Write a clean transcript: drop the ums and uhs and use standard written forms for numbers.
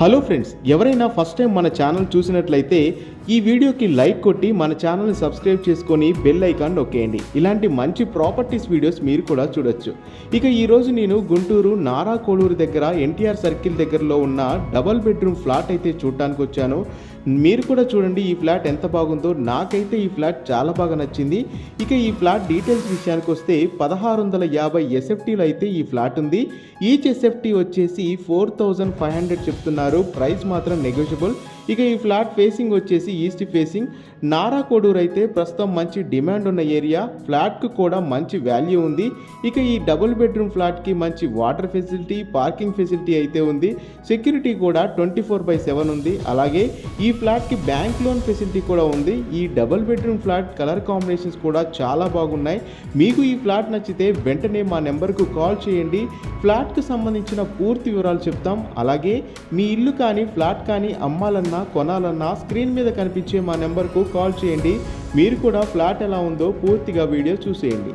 Hello friends, ఎవరైనా first time మన channel చూసినట్లయితే ఈ వీడియోకి లైక్ కొట్టి మన ఛానల్ని సబ్స్క్రైబ్ చేసుకొని బెల్ ఐకాన్ నొక్కేయండి. ఇలాంటి మంచి ప్రాపర్టీస్ వీడియోస్ మీరు కూడా చూడొచ్చు. ఇక ఈరోజు నేను గుంటూరు నారా కోడూరు దగ్గర ఎన్టీఆర్ సర్కిల్ దగ్గరలో ఉన్న డబల్ బెడ్రూమ్ ఫ్లాట్ అయితే చూడటానికి వచ్చాను. మీరు కూడా చూడండి ఈ ఫ్లాట్ ఎంత బాగుందో. నాకైతే ఈ ఫ్లాట్ చాలా బాగా నచ్చింది. ఇక ఈ ఫ్లాట్ డీటెయిల్స్ విషయానికి వస్తే 1650 ఎస్ఎఫ్టీలో అయితే ఈ ఫ్లాట్ ఉంది. ఈచ్ ఎస్ఎఫ్టీ వచ్చేసి 4500 చెప్తున్నారు. ప్రైస్ మాత్రం నెగోషియబుల్. ఇక ఈ ఫ్లాట్ ఫేసింగ్ వచ్చేసి ఈస్ట్ ఫేసింగ్. నారా కోడూరు అయితే ప్రస్తుతం మంచి డిమాండ్ ఉన్న ఏరియా. ఫ్లాట్కు కూడా మంచి వాల్యూ ఉంది. ఇక ఈ డబుల్ బెడ్రూమ్ ఫ్లాట్కి మంచి వాటర్ ఫెసిలిటీ, పార్కింగ్ ఫెసిలిటీ అయితే ఉంది. సెక్యూరిటీ కూడా 24/7 ఉంది. అలాగే ఈ ఫ్లాట్కి బ్యాంక్ లోన్ ఫెసిలిటీ కూడా ఉంది. ఈ double bedroom flat colour combinations కూడా చాలా బాగున్నాయి. మీకు ఈ ఫ్లాట్ నచ్చితే వెంటనే మా నెంబర్కు కాల్ చేయండి. ఫ్లాట్కు సంబంధించిన పూర్తి వివరాలు చెప్తాం. అలాగే మీ ఇల్లు కానీ ఫ్లాట్ కానీ అమ్మాలన్నా కొనాలన్నా స్క్రీన్ మీద కనిపించే మా నెంబర్కు కాల్ చేయండి. మీరు కూడా ఫ్లాట్ ఎలా ఉందో పూర్తిగా వీడియో చూసేయండి.